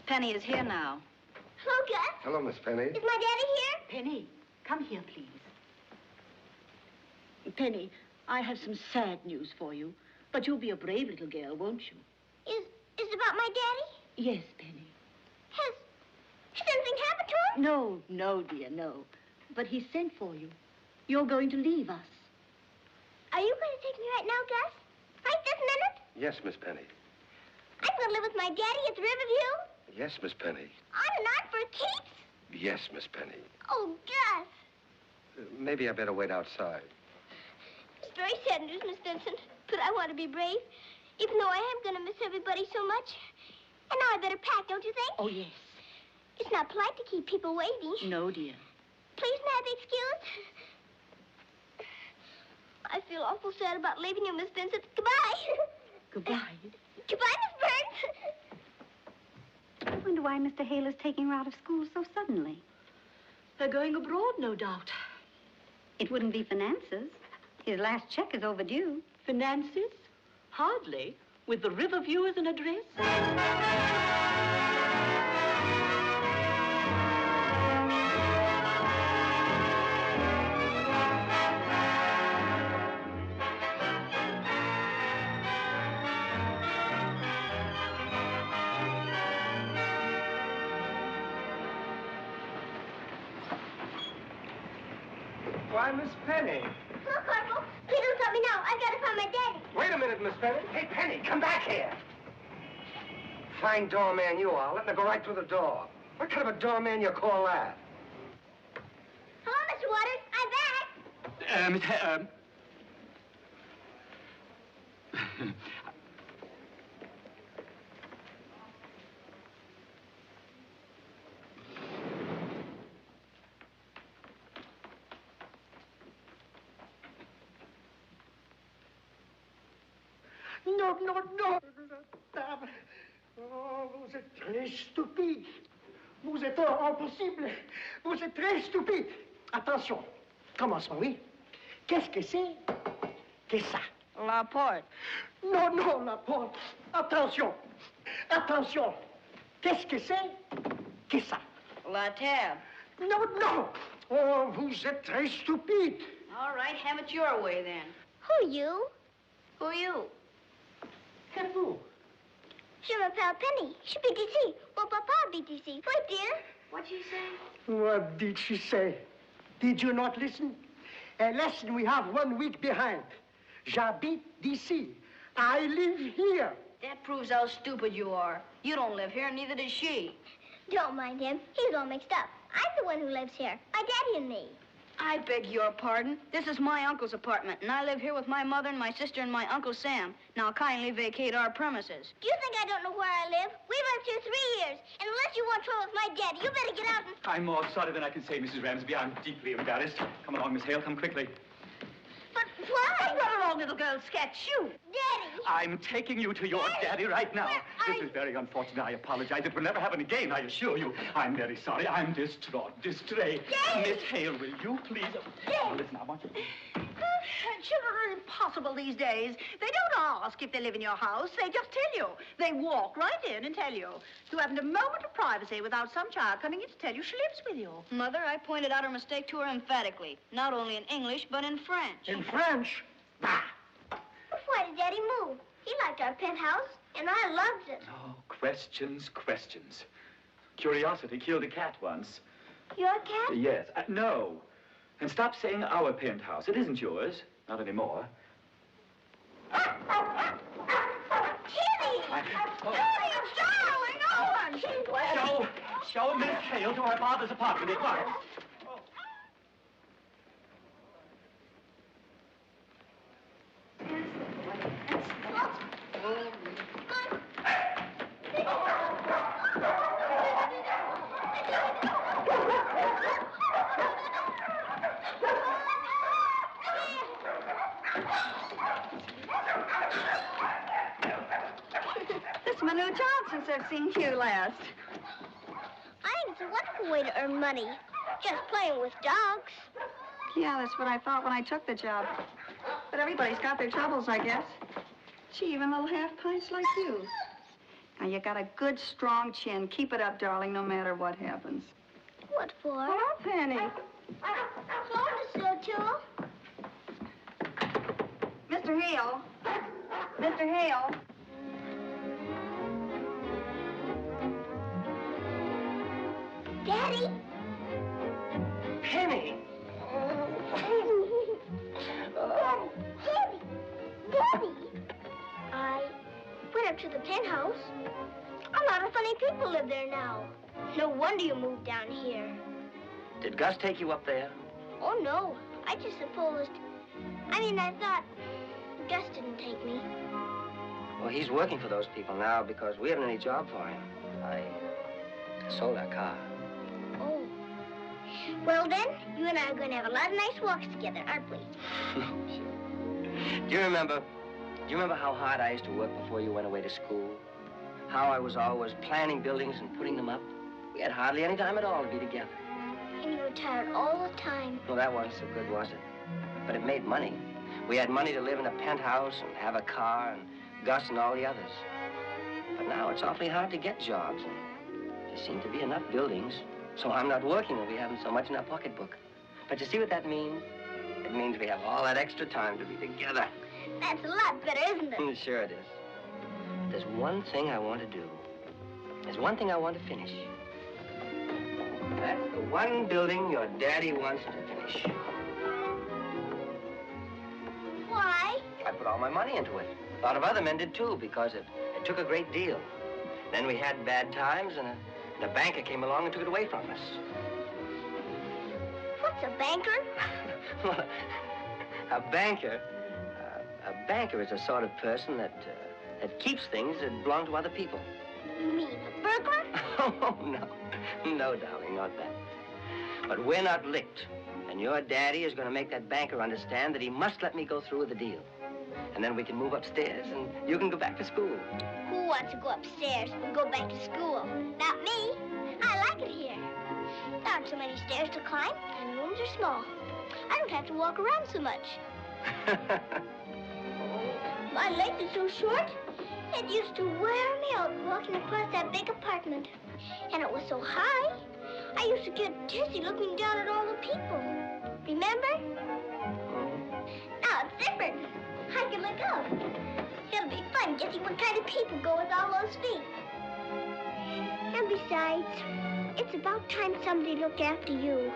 Penny is here now. Hello, Gus. Hello, Miss Penny. Is my daddy here? Penny, come here, please. Penny, I have some sad news for you. But you'll be a brave little girl, won't you? Is it about my daddy? Yes, Penny. Has anything happened to him? No, dear, no. But he sent for you. You're going to leave us. Are you going to take me right now, Gus? Right this minute? Yes, Miss Penny. I'm going to live with my daddy at the Riverview? Yes, Miss Penny. On and on for keeps? Yes, Miss Penny. Oh, Gus. Maybe I better wait outside. It's very sad news, Miss Vincent, but I want to be brave, even though I am going to miss everybody so much. And now I better pack, don't you think? Oh, yes. It's not polite to keep people waiting. No, dear. Please, may I be excused? I feel awful sad about leaving you, Miss Vincent. Goodbye. Goodbye. Goodbye, Miss Burns. I wonder why Mr. Hale is taking her out of school so suddenly. They're going abroad, no doubt. It wouldn't be finances. His last check is overdue. Finances? Hardly. With the Riverview as an address? Why, Miss Penny? Look, Corporal. Please don't stop me now. I've got to find my daddy. Wait a minute, Miss Penny. Hey, Penny, come back here. Fine doorman you are. Letting her go right through the door. What kind of a doorman you call that? Hello, Mr. Waters. I'm back. Non. Oh, vous êtes très stupide. Vous êtes impossible. Vous êtes très stupide. Attention. Commençons, oui. Qu'est-ce que c'est? Qu'est-ce ça? La porte. Non, la porte. Attention. Qu'est-ce que c'est? Qu'est-ce ça? La table. Non. Oh, vous êtes très stupide. All right, have it your way then. Who are you? Who are you? Et vous? Je m'appelle Penny. Je suis d'ici. Mon papa habite ici. Wait, dear. What'd she say? What did she say? Did you not listen? A lesson we have 1 week behind. J'habite d'ici. I live here. That proves how stupid you are. You don't live here, neither does she. Don't mind him. He's all mixed up. I'm the one who lives here. My daddy and me. I beg your pardon. This is my uncle's apartment, and I live here with my mother and my sister and my Uncle Sam. Now kindly vacate our premises. Do you think I don't know where I live? We've lived here 3 years. And unless you want trouble with my daddy, you better get out and... I'm more sorry than I can say, Mrs. Ramsby. I'm deeply embarrassed. Come along, Miss Hale. Come quickly. But why? Run along, little girl. Sketch, you. Daddy! I'm taking you to your daddy right now. This is very unfortunate. I apologize. It will never happen again, I assure you. I'm very sorry. I'm distraught, distressed. Miss Hale, will you please... Now, listen, I want you... Children are impossible these days. They don't ask if they live in your house. They just tell you. They walk right in and tell you. You haven't a moment of privacy without some child coming in to tell you she lives with you. Mother, I pointed out her mistake to her emphatically. Not only in English, but in French. In French? Bah! Why did Daddy move? He liked our penthouse, and I loved it. Oh, questions. Curiosity killed a cat once. Your cat? Yes. No. And stop saying our penthouse. It isn't yours. Not anymore. Kitty! Kitty, darling, Owen! Show Miss Hale to her father's apartment at once. This is my new job since I've seen you last. I think it's a wonderful way to earn money. Just playing with dogs. Yeah, that's what I thought when I took the job. But everybody's got their troubles, I guess. Gee, even little half pints like you. Now, you got a good, strong chin. Keep it up, darling, no matter what happens. What for? Hello, Penny. Hello, Miss O'Toole. Mr. Hale. Mr. Hale. Daddy? Penny! Daddy! Daddy! I went up to the penthouse. A lot of funny people live there now. No wonder you moved down here. Did Gus take you up there? Oh, no. I just supposed... I thought Gus didn't take me. Well, he's working for those people now because we haven't any job for him. I sold our car. Oh. Well, then, you and I are going to have a lot of nice walks together, aren't we? Do you remember how hard I used to work before you went away to school? How I was always planning buildings and putting them up? We had hardly any time at all to be together. And you were tired all the time. Well, that wasn't so good, was it? But it made money. We had money to live in a penthouse and have a car and Gus and all the others. But now it's awfully hard to get jobs. And there seem to be enough buildings. So I'm not working and we haven't so much in our pocketbook. But you see what that means? It means we have all that extra time to be together. That's a lot better, isn't it? Sure it is. But there's one thing I want to do. There's one thing I want to finish. That's the one building your daddy wants to finish. Why? I put all my money into it. A lot of other men did, too, because it took a great deal. Then we had bad times, and a banker came along and took it away from us. What's a banker? Well, a banker is a sort of person that keeps things that belong to other people. You mean a burglar? Oh, no. No, darling, not that. But we're not licked. And your daddy is going to make that banker understand that he must let me go through with the deal. And then we can move upstairs and you can go back to school. Who wants to go upstairs and go back to school? Not me. I like it here. There aren't so many stairs to climb, and rooms are small. I don't have to walk around so much. My legs are so short, it used to wear me out walking across that big apartment. And it was so high, I used to get dizzy looking down at all the people. Remember? Now it's different. I can look up. It'll be fun guessing what kind of people go with all those feet. And besides, it's about time somebody looked after you.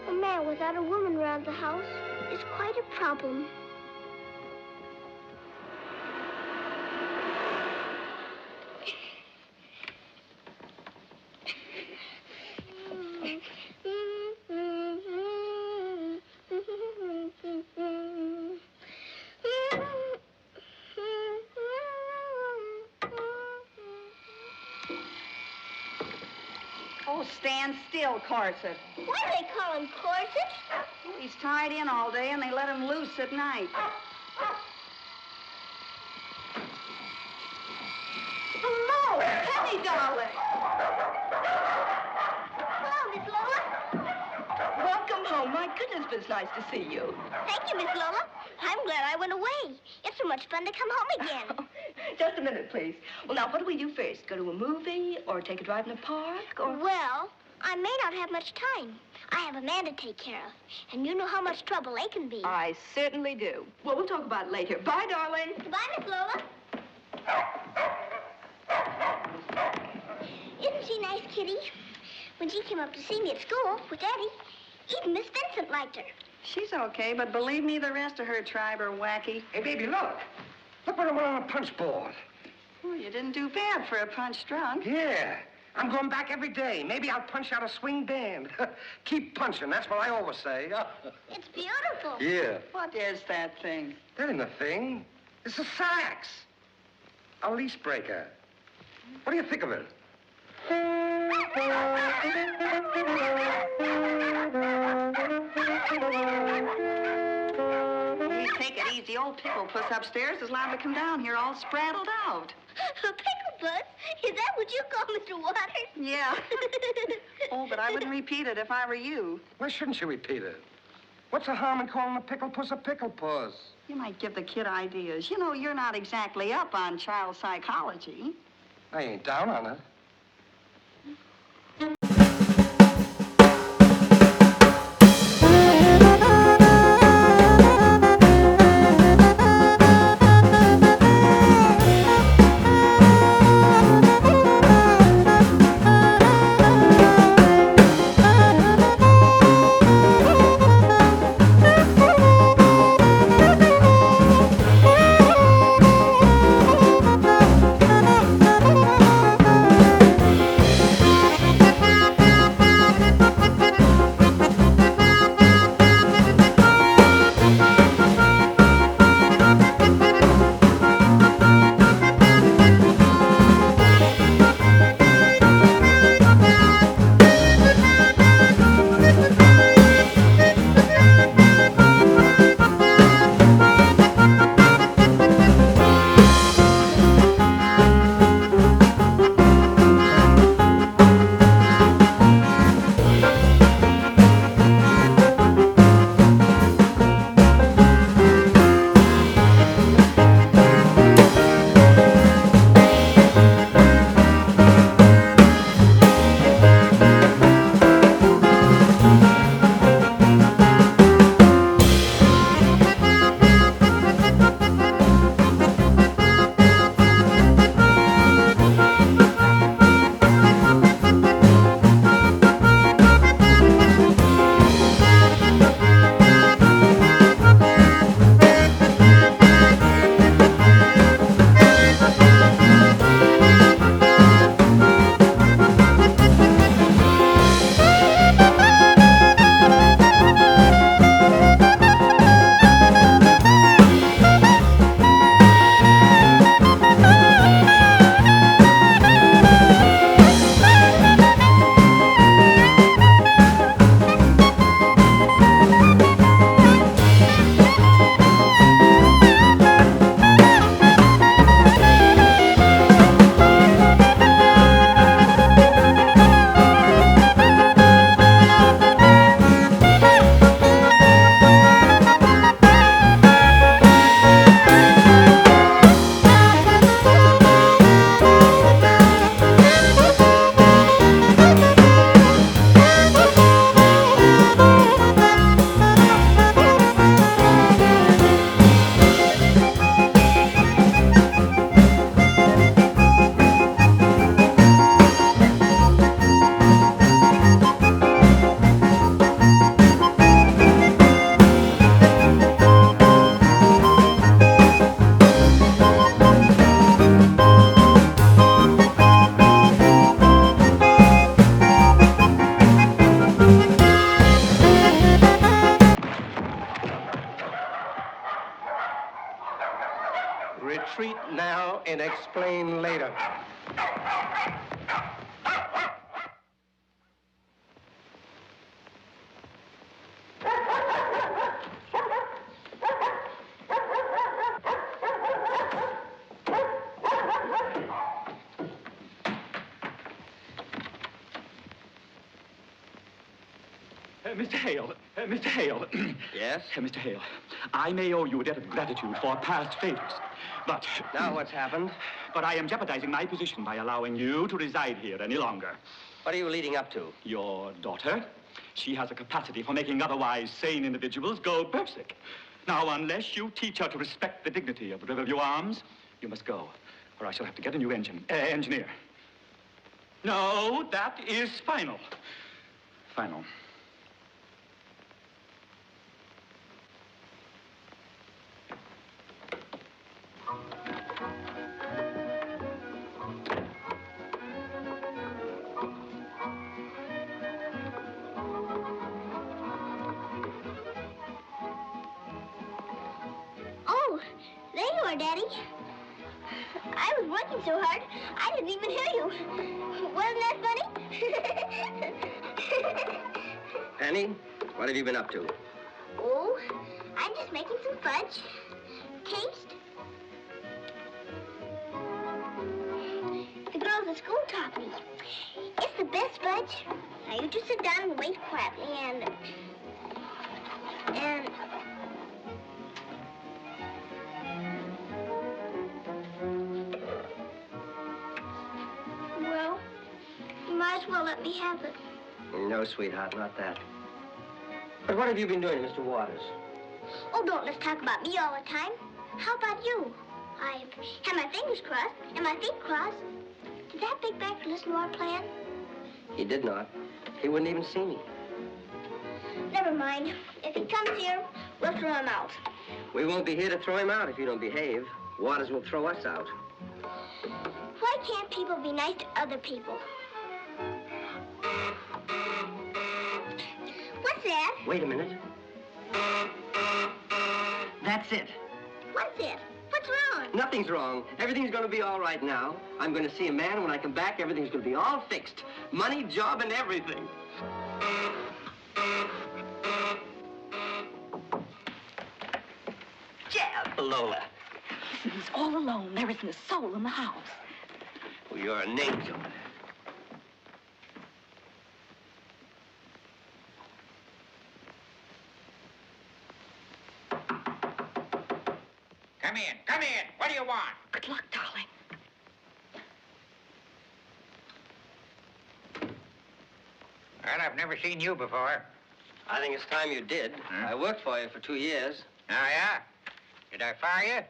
A man without a woman around the house is quite a problem. Oh, stand still, Corset. Why do they call him Corset? He's tied in all day, and they let him loose at night. Hello, Penny, darling. Hello, Miss Lola. Welcome home. My goodness, it's nice to see you. Thank you, Miss Lola. I'm glad I went away. It's so much fun to come home again. Just a minute, please. Well, now, what do we do first? Go to a movie or take a drive in a park or... Well, I may not have much time. I have a man to take care of, and you know how much trouble they can be. I certainly do. Well, we'll talk about it later. Bye, darling. Goodbye, Miss Lola. Isn't she nice, Kitty? When she came up to see me at school with Eddie, even Miss Vincent liked her. She's okay, but believe me, the rest of her tribe are wacky. Hey, baby, look. Look what I went on a punch board. Well, you didn't do bad for a punch drunk. Yeah. I'm going back every day. Maybe I'll punch out a swing band. Keep punching. That's what I always say. It's beautiful. Yeah. What is that thing? That ain't a thing. It's a sax. A lease breaker. What do you think of it? You take it easy. Old Pickle Puss upstairs is liable to come down here all spraddled out. A pickle puss? Is that what you call Mr. Waters? Yeah. Oh, but I wouldn't repeat it if I were you. Why shouldn't you repeat it? What's the harm in calling a pickle puss a pickle puss? You might give the kid ideas. You know, you're not exactly up on child psychology. I ain't down on it. Retreat now and explain later. Mr. Hale, Mr. Hale. Yes? Mr. Hale, I may owe you a debt of gratitude for past favors, but... Now what's happened? But I am jeopardizing my position by allowing you to reside here any longer. What are you leading up to? Your daughter, she has a capacity for making otherwise sane individuals go berserk. Now, unless you teach her to respect the dignity of Riverview Arms, you must go, or I shall have to get a new engineer. No, that is final. Final. Oh, there you are, Daddy. I was working so hard, I didn't even hear you. Wasn't that funny? Penny, what have you been up to? Oh, I'm just making some fudge. Taste. The girls at school taught me. It's the best fudge. Now you just sit down and wait quietly and... as well let me have it. No, sweetheart, not that. But what have you been doing, Mr. Waters? Oh, don't let's talk about me all the time. How about you? I had my fingers crossed and my feet crossed. Did that big bag listen to our plan? He did not. He wouldn't even see me. Never mind. If he comes here, we'll throw him out. We won't be here to throw him out if you don't behave. Waters will throw us out. Why can't people be nice to other people? What's that? Wait a minute. That's it. What's it? What's wrong? Nothing's wrong. Everything's going to be all right now. I'm going to see a man. When I come back, everything's going to be all fixed. Money, job, and everything. Jeff! Lola. Listen, he's all alone. There isn't a soul in the house. Well, you're an angel. Come in, come in. What do you want? Good luck, darling. Well, I've never seen you before. I think it's time you did. Huh? I worked for you for 2 years. Oh, yeah? Did I fire you?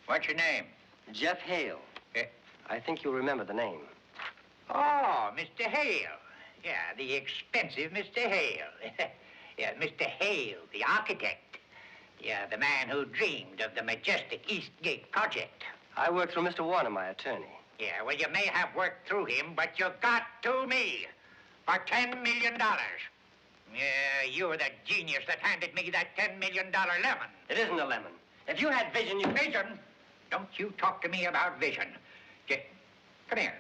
What's your name? Jeff Hale. I think you'll remember the name. Oh, Mr. Hale. Yeah, the expensive Mr. Hale. Yeah, Mr. Hale, the architect. Yeah, the man who dreamed of the majestic Eastgate project. I worked for Mr. Warner, my attorney. Yeah, well, you may have worked through him, but you got to me for $10 million. Yeah, you're the genius that handed me that $10 million lemon. It isn't a lemon. If you had vision, you... Vision? Don't you talk to me about vision. Come here.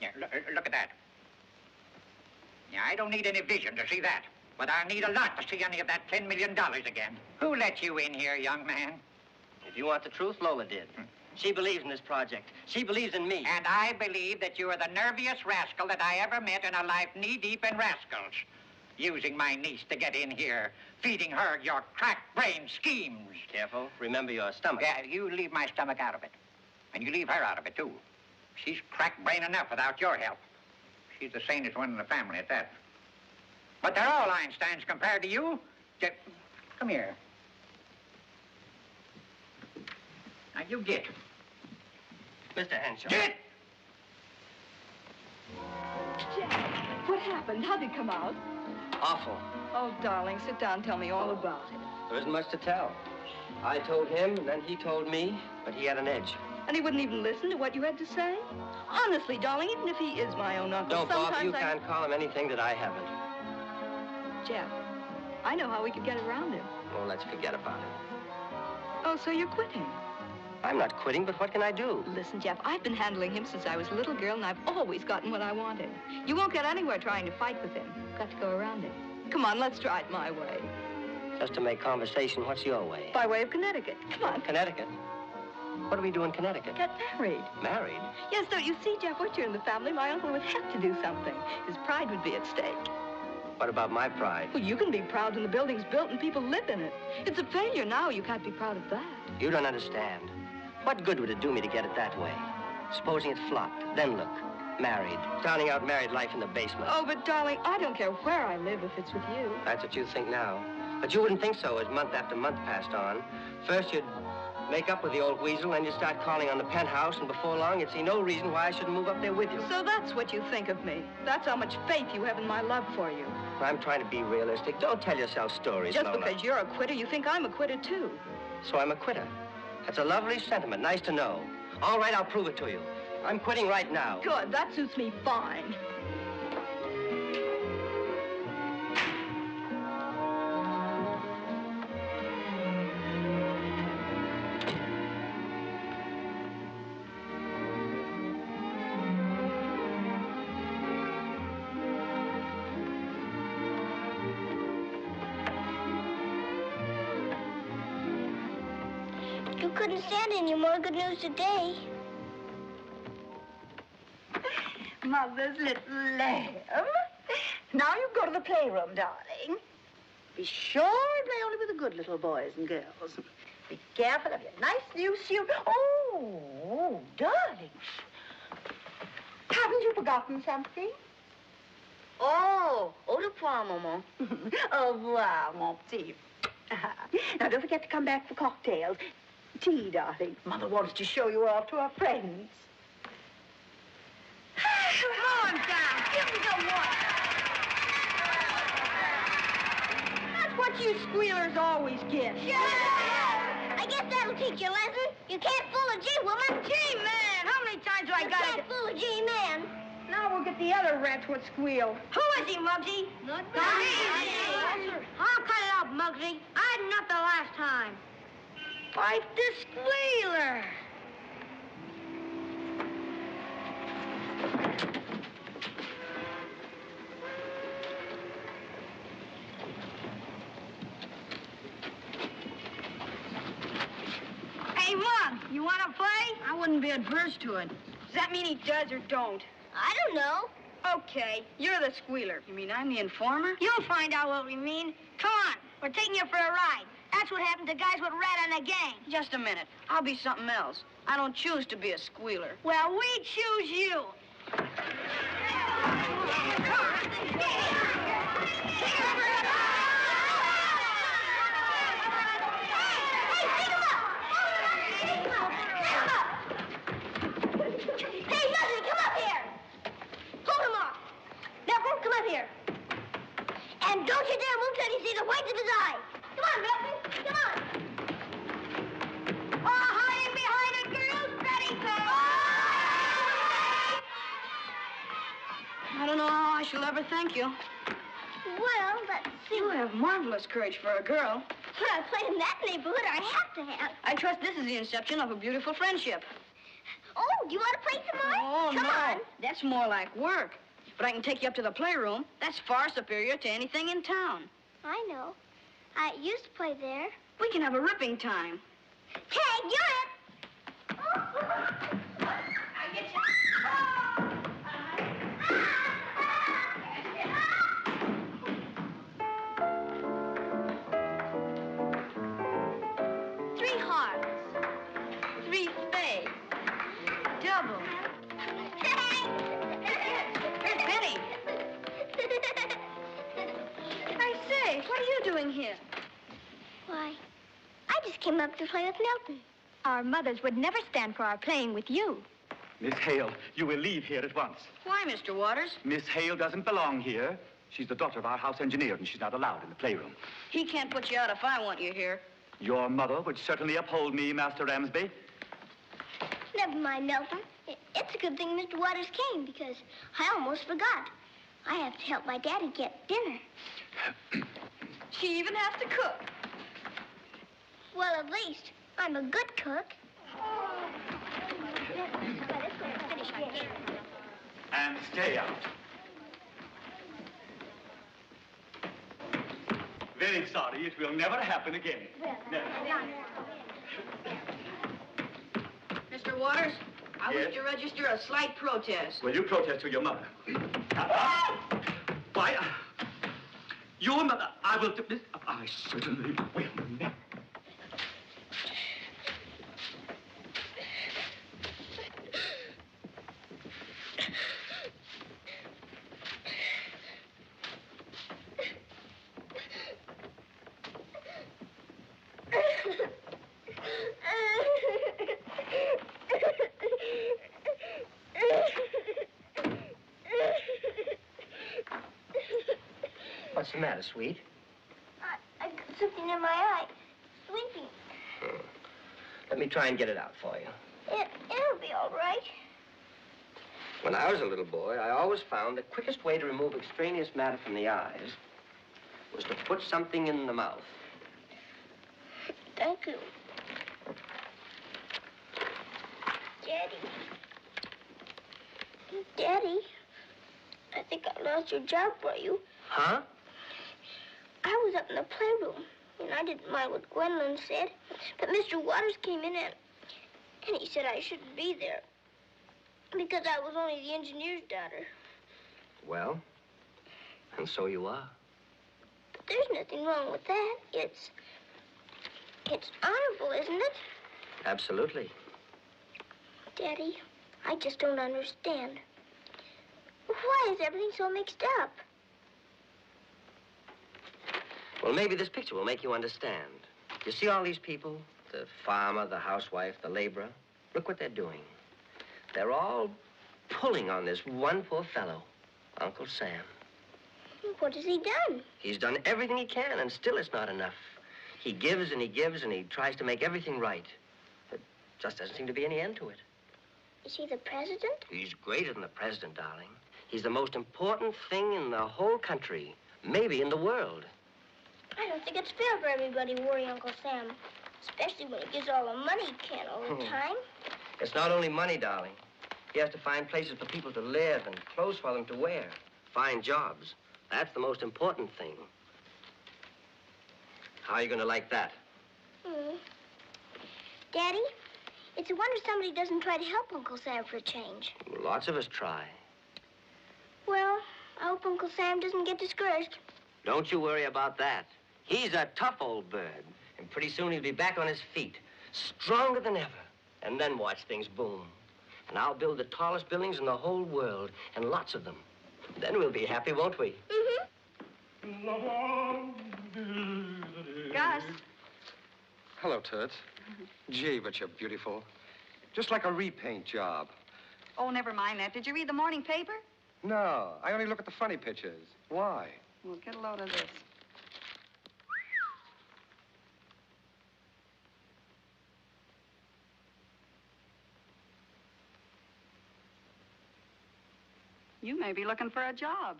Yeah, look at that. Yeah, I don't need any vision to see that. But I'll need a lot to see any of that $10 million again. Who let you in here, young man? If you want the truth, Lola did. She believes in this project. She believes in me. And I believe that you are the nerviest rascal that I ever met in a life knee-deep in rascals. Using my niece to get in here, feeding her your crack-brained schemes. Careful. Remember your stomach. Yeah, you leave my stomach out of it. And you leave her out of it, too. She's crack-brained enough without your help. She's the sanest one in the family at that. But they're all Einsteins compared to you. Come here. Now, you get. Mr. Henshaw. Get! Jeff, what happened? How'd it come out? Awful. Oh, darling, sit down and tell me all about it. There isn't much to tell. I told him, and then he told me, but he had an edge. And he wouldn't even listen to what you had to say? Honestly, darling, even if he is my own uncle, Don't, Bob. You I... can't call him anything that I haven't. Jeff, I know how we could get around him. Oh, let's forget about it. Oh, so you're quitting? I'm not quitting, but what can I do? Listen, Jeff, I've been handling him since I was a little girl, and I've always gotten what I wanted. You won't get anywhere trying to fight with him. Got to go around him. Come on, let's try it my way. Just to make conversation, what's your way? By way of Connecticut. Come on. Connecticut? What do we do in Connecticut? Get married. Married? Yes, don't you see, Jeff, once you're in the family, my uncle would have to do something. His pride would be at stake. What about my pride? Well, you can be proud when the building's built and people live in it. It's a failure now. You can't be proud of that. You don't understand. What good would it do me to get it that way? Supposing it flopped. Then look. Married. Starting out married life in the basement. Oh, but darling, I don't care where I live if it's with you. That's what you think now. But you wouldn't think so as month after month passed on. First you'd make up with the old weasel, then you'd start calling on the penthouse, and before long you'd see no reason why I shouldn't move up there with you. So that's what you think of me. That's how much faith you have in my love for you. I'm trying to be realistic. Don't tell yourself stories, Just Lola. because you're a quitter, you think I'm a quitter, too. So I'm a quitter. That's a lovely sentiment. Nice to know. All right, I'll prove it to you. I'm quitting right now. Good. That suits me fine. You couldn't stand any more good news today. Mother's little lamb. Now you go to the playroom, darling. Be sure and play only with the good little boys and girls. Be careful of your nice new suit. Oh, darling. Haven't you forgotten something? Oh, au revoir, Maman. Au revoir, mon petit. Now, don't forget to come back for cocktails. Tea, darling. Mother wants to show you off to her friends. Calm down. Give me the water. That's what you squealers always get. I guess that'll teach you a lesson. You can't fool a G-woman. G-man, how many times do I You got can't to... fool a G-man. Now we'll get the other rats what squeal. Who is he, Muggsy? Not me. I'll cut it out, Muggsy. I had enough the last time. Fight the squealer. Hey, Mug, you want to play? I wouldn't be adverse to it. Does that mean he does or don't? I don't know. Okay, you're the squealer. You mean I'm the informer? You'll find out what we mean. Come on, we're taking you for a ride. That's what happened to guys with rat on the gang. Just a minute. I'll be something else. I don't choose to be a squealer. Well, we choose you. Hey, Muggsy, come up here. Hold him off. Now, Brooke, come up here. And don't you dare move till you see the whites of his eye. Come on, Milton. Come on. Oh, hiding behind a girl's petticoat. I don't know how I shall ever thank you. Well, let's see. You have marvelous courage for a girl. When I play in that neighborhood, I have to have. I trust this is the inception of a beautiful friendship. Oh, do you want to play some more? Oh, Come no. on. That's more like work. But I can take you up to the playroom. That's far superior to anything in town. I know. I used to play there. We can have a ripping time. Tag, you're it. I get you. 3 hearts. 3 spades. Double. Here's Benny. I say, what are you doing here? Why, I just came up to play with Milton. Our mothers would never stand for our playing with you. Miss Hale, you will leave here at once. Why, Mr. Waters? Miss Hale doesn't belong here. She's the daughter of our house engineer, and she's not allowed in the playroom. He can't put you out if I want you here. Your mother would certainly uphold me, Master Ramsby. Never mind, Milton. It's a good thing Mr. Waters came, because I almost forgot. I have to help my daddy get dinner. She even has to cook. Well, at least I'm a good cook. And stay out. Very sorry. It will never happen again. Never. Mr. Waters, I Yes? wish to register a slight protest. Will you protest to your mother? Why, your mother, I will... I certainly will never. What's the matter, sweet? I got something in my eye. Sleeping. Let me try and get it out for you. It'll be all right. When I was a little boy, I always found the quickest way to remove extraneous matter from the eyes was to put something in the mouth. Thank you. Daddy, I think I lost your job for you. Huh? I was up in the playroom, and I didn't mind what Gwendolyn said, but Mr. Waters came in and he said I shouldn't be there because I was only the engineer's daughter. Well, and so you are. But there's nothing wrong with that. It's honorable, isn't it? Absolutely. Daddy, I just don't understand. why is everything so mixed up? Well, maybe this picture will make you understand. You see all these people? The farmer, the housewife, the laborer. Look what they're doing. They're all pulling on this one poor fellow, Uncle Sam. What has he done? He's done everything he can, and still it's not enough. He gives and he gives, and he tries to make everything right. But just doesn't seem to be any end to it. Is he the president? He's greater than the president, darling. He's the most important thing in the whole country, maybe in the world. I don't think it's fair for everybody to worry Uncle Sam, especially when he gives all the money he can all the time. It's not only money, darling. He has to find places for people to live and clothes for them to wear, find jobs. That's the most important thing. How are you going to like that? Daddy, it's a wonder somebody doesn't try to help Uncle Sam for a change. Lots of us try. Well, I hope Uncle Sam doesn't get discouraged. Don't you worry about that. He's a tough old bird. And pretty soon he'll be back on his feet, stronger than ever. And then watch things boom. And I'll build the tallest buildings in the whole world, and lots of them. Then we'll be happy, won't we? Gus. Hello, Toots. Gee, but you're beautiful. Just like a repaint job. Oh, never mind that. Did you read the morning paper? No, I only look at the funny pictures. Why? Well, get a load of this. You may be looking for a job.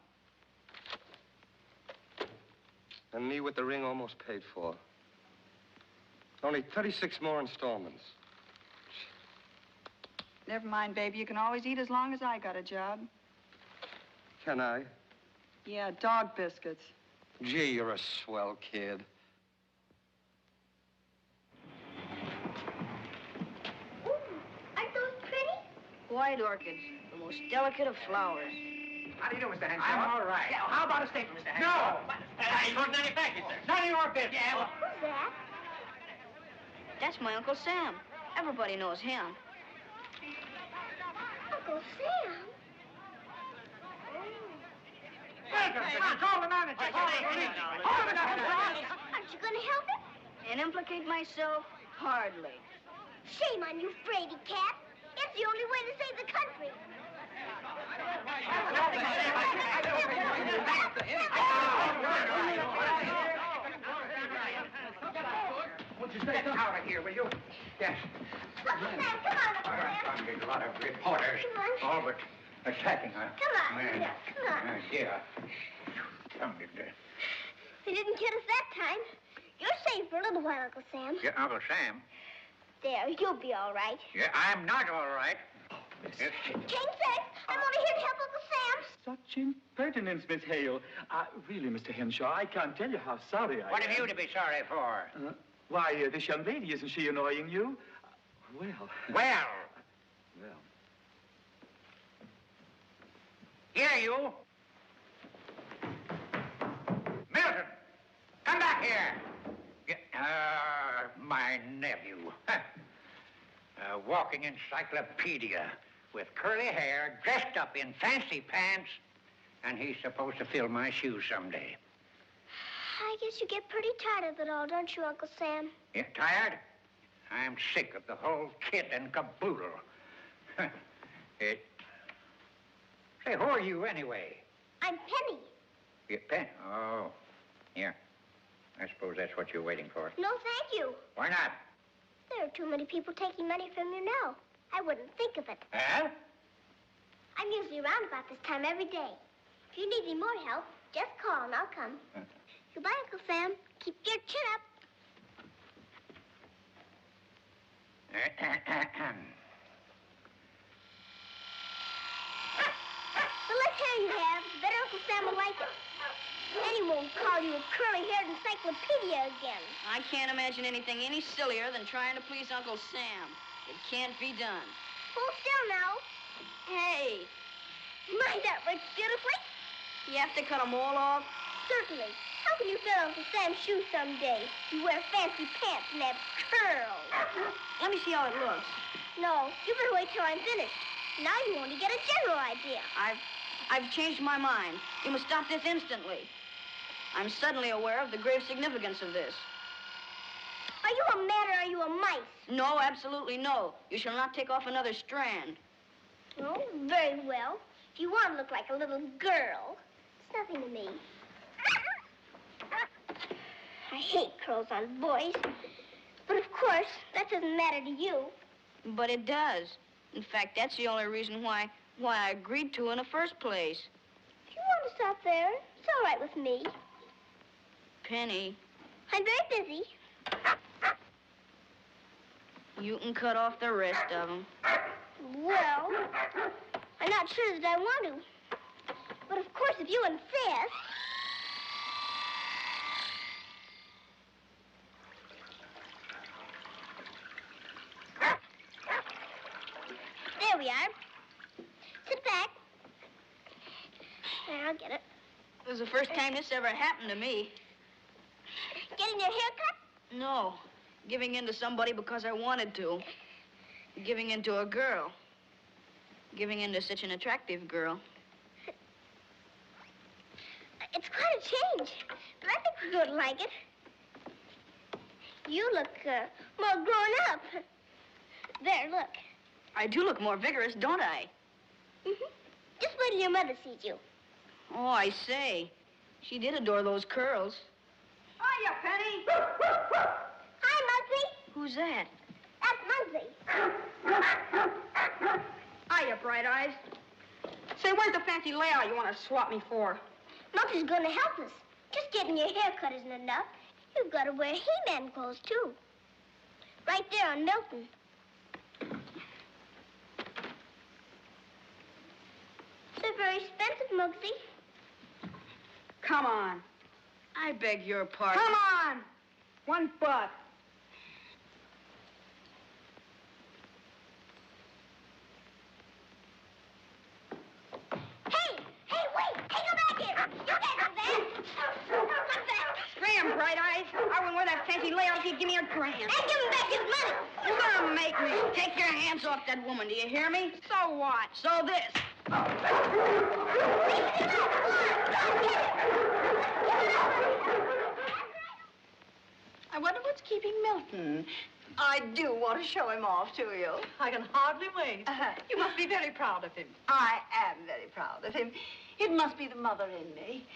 And me with the ring almost paid for. Only 36 more installments. Never mind, baby. You can always eat as long as I got a job. Can I? Yeah, dog biscuits. Gee, you're a swell kid. Ooh, aren't those pretty? White orchids, the most delicate of flowers. How do you do, Mr. Henshaw? I'm all right. Yeah, how about a steak, Mr. Henshaw? No! I don't any package, sir. None of your business. Yeah, well... Who's that? That's my Uncle Sam. Everybody knows him. Uncle Sam? Call the manager. Aren't you going to help him? And implicate myself? Hardly. Shame on you, fraidy cat. It's the only way to save the country. Won't you stay out of here, will you? Yes. Uncle Sam, come on, Uncle All right, Sam. Tom, there's a lot of reporters. Come on. All but attacking us. Come on. Man. Yeah, come on. Yeah. Come, They didn't get us that time. You're safe for a little while, Uncle Sam. yeah, Uncle Sam. There, you'll be all right. Yeah, I'm not all right. Yes. King says, I'm only here to help Uncle Sam. Such impertinence, Miss Hale. Really, Mr. Henshaw, I can't tell you how sorry I am. What have you to be sorry for? Why, this young lady, isn't she annoying you? Well... Well, Well... here, you. Milton, come back here. My nephew. A walking encyclopedia with curly hair, dressed up in fancy pants, and he's supposed to fill my shoes someday. I guess you get pretty tired of it all, don't you, Uncle Sam? You tired? I'm sick of the whole kit and caboodle. Say, who are you anyway? I'm Penny. You Penny? Oh, yeah. I suppose that's what you're waiting for. No, thank you. Why not? There are too many people taking money from you now. I wouldn't think of it. Huh? I'm usually around about this time every day. If you need any more help, just call and I'll come. Goodbye, Uncle Sam. Keep your chin up. The less hair you have, the better Uncle Sam will like it. Then he won't call you a curly-haired encyclopedia again. I can't imagine anything any sillier than trying to please Uncle Sam. It can't be done. Hold still now. Hey, Mind that works beautifully. you have to cut them all off? Certainly. How can you fill Uncle Sam's shoes someday? You wear fancy pants and have curls. Let me see how it looks. No, you better wait till I'm finished. Now you only get a general idea. I've I've changed my mind. You must stop this instantly. I'm suddenly aware of the grave significance of this. Are you a man or are you a mice? No, absolutely no. You shall not take off another strand. Oh, very well. If you want to look like a little girl, it's nothing to me. I hate curls on boys. But of course, that doesn't matter to you. But it does. In fact, that's the only reason why I agreed to in the first place. If you want to stop there, it's all right with me. Penny, I'm very busy. you can cut off the rest of them. Well, I'm not sure that I want to. But of course, if you insist. There we are. Sit back. There, I'll get it. It was the first time this ever happened to me. Getting your hair cut? No, giving in to somebody because I wanted to. Giving in to a girl. Giving in to such an attractive girl. It's quite a change, but I think we're going to like it. You look more grown up. There, look. I do look more vigorous, don't I? Mm-hmm. Just wait till your mother sees you. Oh, I say. She did adore those curls. Hiya, Penny. Hi, Muggsy. Who's that? That's Muggsy. Hiya, Bright Eyes. Say, where's the fancy layout you want to swap me for? Muggsy's going to help us. Just getting your hair cut isn't enough. You've got to wear He-Man clothes, too. Right there on Milton. They're very expensive, Muggsy. Come on. I beg your pardon. Come on. $1. Hey, wait! Hey, go back here! You can't do that! Come back! Scram, Bright Eyes. I wouldn't wear that fancy layout if you'd give me $1 grand. And give him back his money! You're gonna make me. Take your hands off that woman, do you hear me? So what? So this. I wonder what's keeping Milton. I do want to show him off to you. I can hardly wait. You must be very proud of him. I am very proud of him. It must be the mother in me.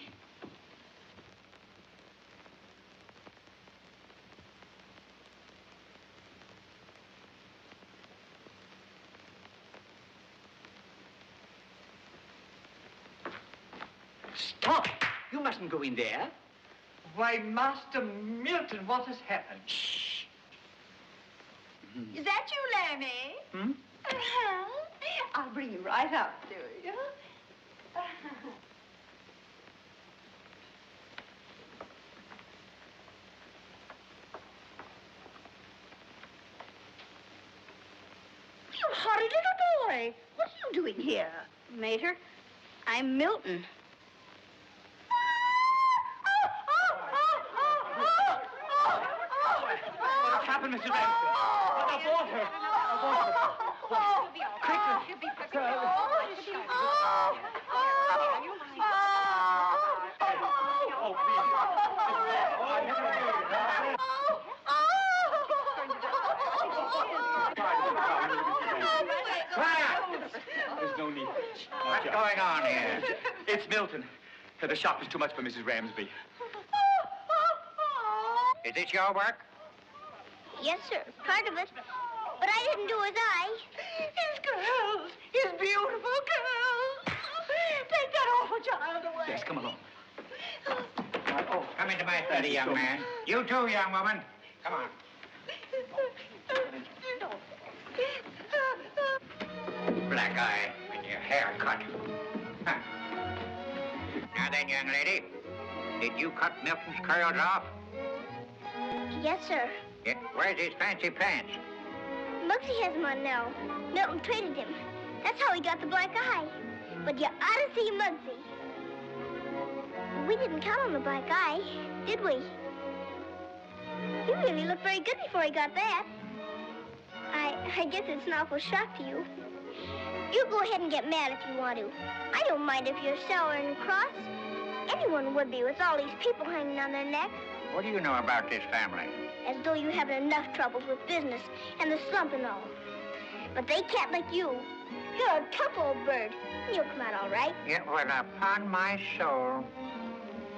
Stop! You mustn't go in there. Why, Master Milton, what has happened? Shh. Is that you, Lammy? Hmm? I'll bring you right up to you. You horrid little boy. What are you doing here? Mater, I'm Milton. What has happened, Mrs. Ramsey? Abort her. Abort her. Quickly. Oh, There's no need. What's going on here? It's Milton. The shop is too much for Mrs. Ramsby. Is this your work? Yes, sir. Part of it. But I didn't do as I. His girls. His beautiful girls. Take that awful child away. Yes, come along. Come into my study, young man. You too, young woman. Come on. Black eye and your hair cut. Huh. Now then, young lady, did you cut Milton's curls off? Yes, sir. Yeah. Where's his fancy pants? Muggsy has him on now. Milton traded him. That's how he got the black eye. But you ought to see Muggsy. We didn't count on the black eye, did we? He really looked very good before he got that. I guess it's an awful shock to you. You go ahead and get mad if you want to. I don't mind if you're sour and cross. Anyone would be with all these people hanging on their neck. What do you know about this family? As though you haven't enough troubles with business and the slump and all. But they can't like you. You're a tough old bird. You'll come out all right. Yeah, well, upon my soul.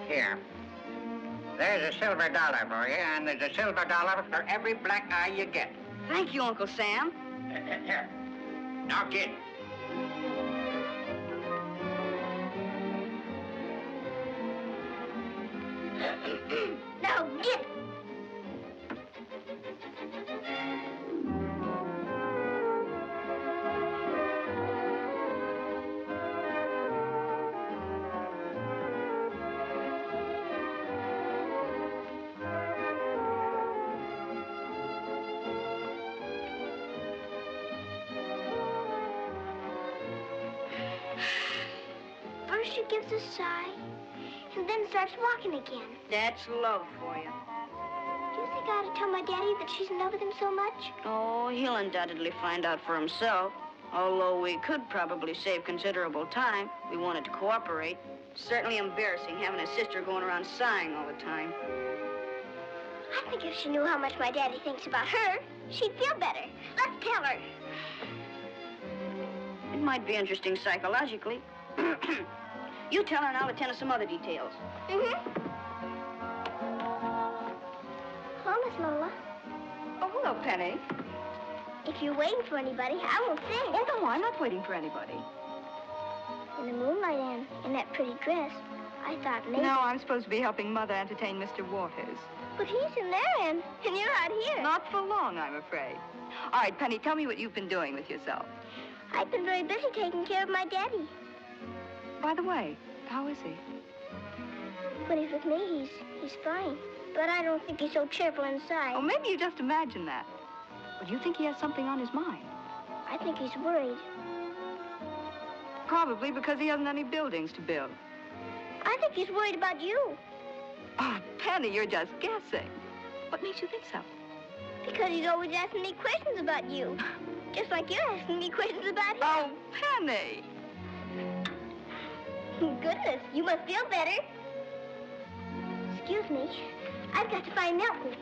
Here. There's a silver dollar for you, and there's a silver dollar for every black eye you get. Thank you, Uncle Sam. Here. Now, kid. Now get. First she gives a sigh, and then starts walking again. That's love for you. Do you think I ought to tell my daddy that she's in love with him so much? Oh, he'll undoubtedly find out for himself. Although we could probably save considerable time. We wanted to cooperate. Certainly embarrassing having a sister going around sighing all the time. I think if she knew how much my daddy thinks about her, she'd feel better. Let's tell her. It might be interesting psychologically. You tell her and I'll attend to some other details. Mm-hmm. Hello, Miss Lola. Oh, hello, Penny. If you're waiting for anybody, I won't sing. Oh, no, I'm not waiting for anybody. In the moonlight and in that pretty dress, I thought maybe... No, I'm supposed to be helping Mother entertain Mr. Waters. But he's in there, and you're out here. Not for long, I'm afraid. All right, Penny, tell me what you've been doing with yourself. I've been very busy taking care of my daddy. By the way, how is he? When he's with me, he's fine. But I don't think he's so cheerful inside. Oh, maybe you just imagine that. Or do you think he has something on his mind? I think he's worried. Probably because he hasn't any buildings to build. I think he's worried about you. Oh, Penny, you're just guessing. What makes you think so? Because he's always asking me questions about you. Just like you're asking me questions about him. Oh, Penny! Goodness, you must feel better. Excuse me. I've got to find Milton.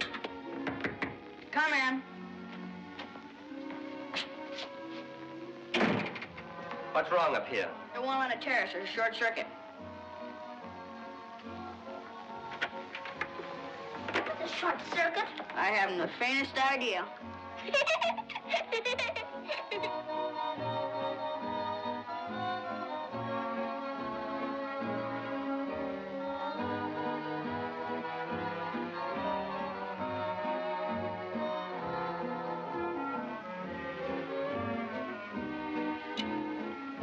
Come in. What's wrong up here? The one on the terrace is a short circuit. A short circuit? I haven't the faintest idea.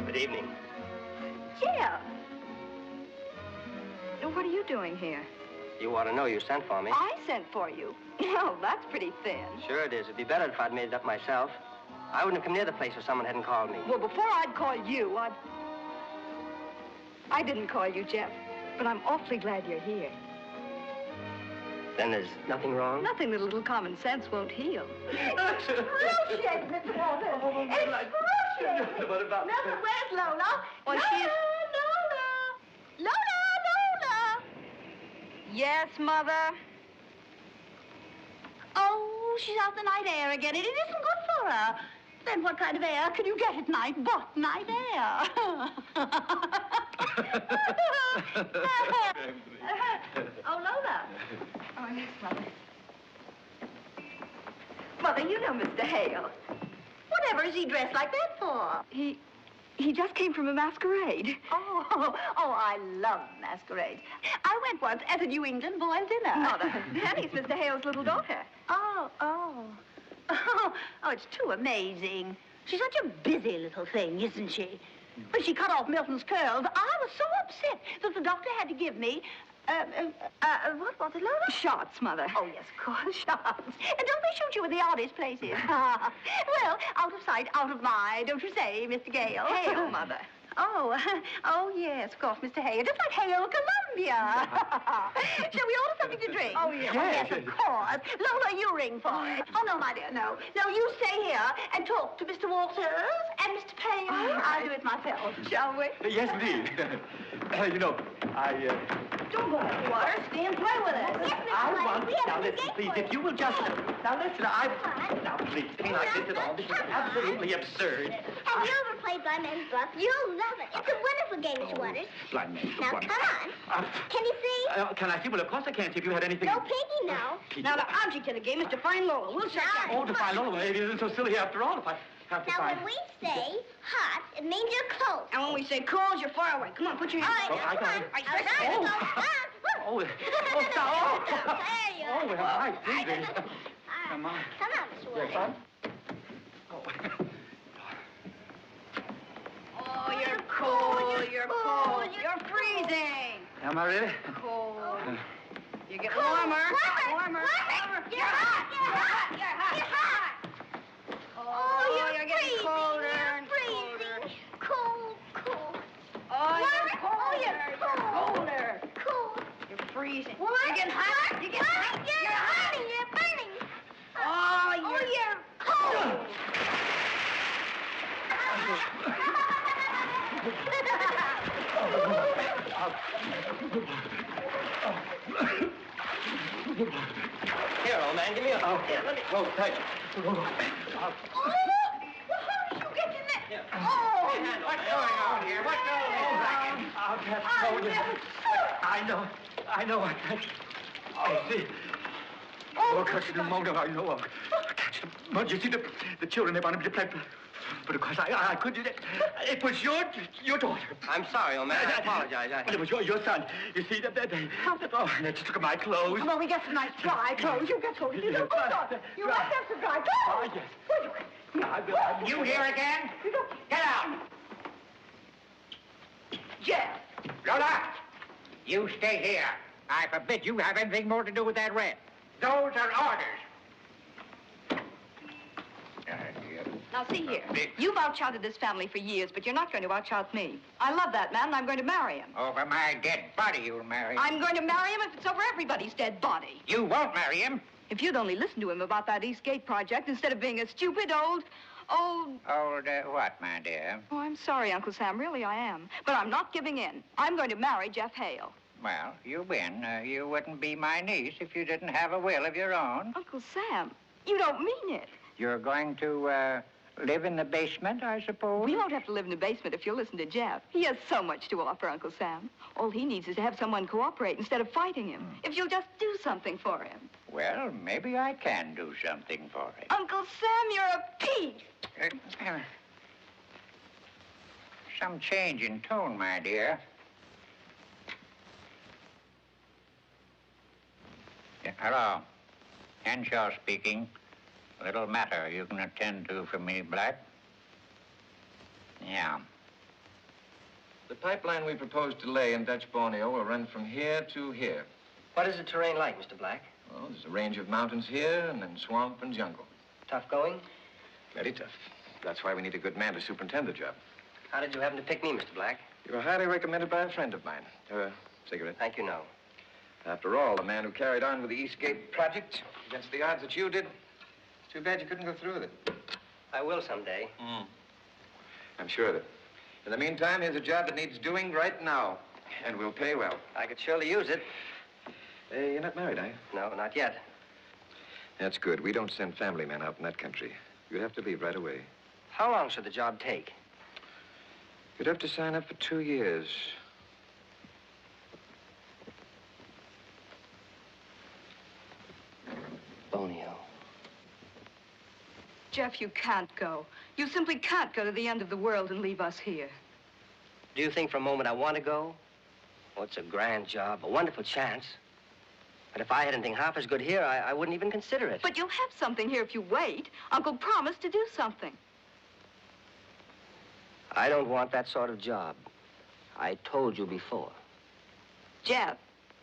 Good evening. Yeah. What are you doing here? You ought to know you sent for me. I sent for you. Well, that's pretty thin. Sure it is. It'd be better if I'd made it up myself. I wouldn't have come near the place if someone hadn't called me. Well, before I'd call you, I didn't call you, Jeff. But I'm awfully glad you're here. Then there's nothing wrong? Nothing that a little common sense won't heal. Excruciating, Mr. Waters. Excruciating. What about... Milton, where's Lola? Well, Lola, she's... Lola! Lola! Yes, Mother? Oh, she's out the night air again. It isn't good for her. Then what kind of air can you get at night but night air? Oh, Lola. Oh, yes, Mother. Mother, you know Mr. Hale. Whatever is he dressed like that for? He just came from a masquerade. Oh, I love masquerades. I went once at a New England boil dinner. Mother, Penny's Mr. Hale's little daughter. Oh, it's too amazing. She's such a busy little thing, isn't she? When she cut off Milton's curls, I was so upset that the doctor had to give me, what was it, Lola? Shots, Mother. Oh, yes, of course, shots. And don't they shoot you in the oddest places? Well, out of sight, out of mind, don't you say, Mr. Gale? Hale, Mother. Oh, yes, of course, Mr. Hale. Just like Hale, Columbia. Shall we order something to drink? Oh, yes. Yes, of course. Lola, you ring for it. Oh, no, my dear, no. No, you stay here and talk to Mr. Walters and Mr. Payne. I'll do it myself, shall we? Yes, indeed. You know, Don't go out the water. Stay and play with us. Yes, Mr. I White, want... we have Now, a listen, date please, for if you will just... Now, listen, Now, please, thing like this at all. This is absolutely absurd. Have you ever played Blind Man's Buff? You'll love it. It's a wonderful game, Mr. Waters. Blind man. Now, come on. Can you see? Can I see? Well, of course I can't see if you had anything... No peeking, no. Now, the object of the game is to find Lola. We'll check that. Oh, to find Lola. Well, it isn't so silly after all if I have to Now, find... when we say hot, it means you're close. And when we say cold, you're far away. Come on, put your hands All up. right, Oh, now, I come got on. it. All right, Oh. go. Oh, There you are. Oh, well, I see this. All right. Come on. Come on, Mr. Yes, Waters. son? Oh, you're cold. You're cold. You're freezing. Am I really? Cold. You get Cold. warmer. Warmer. You're hot. You're hot. Oh, you're getting freezing. colder You're and freezing. Cold. Oh, you're Warmer. colder. Oh, you're cold. Colder. Cold. You're freezing. What? You're getting hot. You're getting hot. You're burning. You're burning. Oh, you're cold. Here, old man, give me a... Here, let me... Oh, thank you. How did you get in there? What's going on here? What's going on? I'll catch cold. I know. I catch... Oh, see. Oh, catch pneumonia, I know. I catch pneumonia. You see, the children, they wanted me to play... But of course, I couldn't... It was your daughter. I'm sorry, old man. I apologize. But it was your son. You see, they just took my clothes. Come on, we got some nice dry clothes. You get clothes. You don't You must have some dry clothes. yes. You here again? Get out! Jeff. Lola! You stay here. I forbid you have anything more to do with that red. Those are orders. Now, see here. You've outshouted this family for years, but you're not going to outshout me. I love that man, and I'm going to marry him. Over my dead body, you'll marry. I'm going to marry him if it's over everybody's dead body. You won't marry him. If you'd only listened to him about that Eastgate project instead of being a stupid old... Old what, my dear? Oh, I'm sorry, Uncle Sam. Really, I am. But I'm not giving in. I'm going to marry Jeff Hale. Well, you win. You wouldn't be my niece if you didn't have a will of your own. Uncle Sam, you don't mean it. You're going to, live in the basement, I suppose? We won't have to live in the basement if you'll listen to Jeff. He has so much to offer, Uncle Sam. All he needs is to have someone cooperate instead of fighting him. If you'll just do something for him. Well, maybe I can do something for him. Uncle Sam, you're a piece. Some change in tone, my dear. Hello. Henshaw speaking. A little matter you can attend to for me, Black. Yeah. The pipeline we propose to lay in Dutch Borneo will run from here to here. What is the terrain like, Mr. Black? Well, there's a range of mountains here and then swamp and jungle. Tough going? Very tough. That's why we need a good man to superintend the job. How did you happen to pick me, Mr. Black? You were highly recommended by a friend of mine. Cigarette? Thank you, no. After all, the man who carried on with the Eastgate project against the odds that you did. Too bad you couldn't go through with it. I will someday. I'm sure of it. In the meantime, here's a job that needs doing right now, and will pay well. I could surely use it. You're not married, are you? No, not yet. That's good. We don't send family men out in that country. You'd have to leave right away. How long should the job take? You'd have to sign up for 2 years. Borneo. Jeff, you can't go. You simply can't go to the end of the world and leave us here. Do you think for a moment I want to go? Oh, it's a grand job, a wonderful chance. But if I had anything half as good here, I wouldn't even consider it. But you'll have something here if you wait. Uncle promised to do something. I don't want that sort of job. I told you before. Jeff,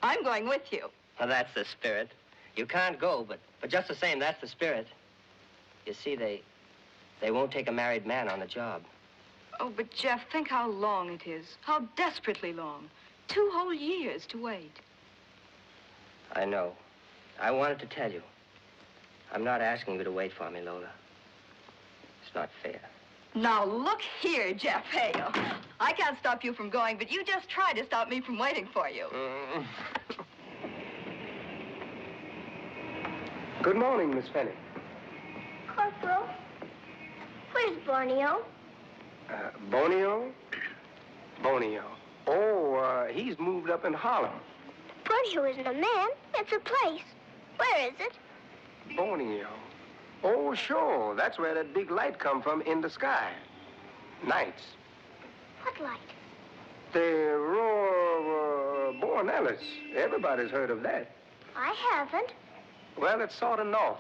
I'm going with you. Well, that's the spirit. You can't go, but just the same, that's the spirit. You see, they won't take a married man on the job. Oh, but Jeff, think how long it is. How desperately long. 2 whole years to wait. I know. I wanted to tell you. I'm not asking you to wait for me, Lola. It's not fair. Now, look here, Jeff Hale. I can't stop you from going, but you just try to stop me from waiting for you. Good morning, Miss Penny. Corporal, where's Borneo? Bonio? Bonio. Oh, he's moved up in Harlem. Borneo isn't a man. It's a place. Where is it? Borneo. Oh, sure. That's where that big light come from in the sky. Nights. What light? The Aurora Borealis. Everybody's heard of that. I haven't. Well, it's sort of north.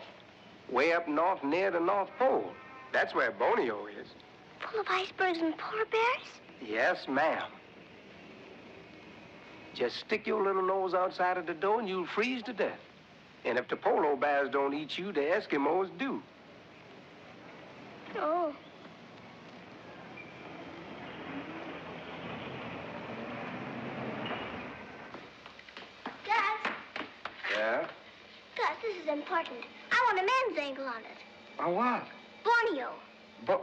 Way up north near the North Pole. That's where Borneo is. Full of icebergs and polar bears? Yes, ma'am. Just stick your little nose outside of the door and you'll freeze to death. And if the polar bears don't eat you, the Eskimos do. Oh. Gus. Yeah? Gus, this is important. I want a man's angle on it. Oh, what? Borneo. But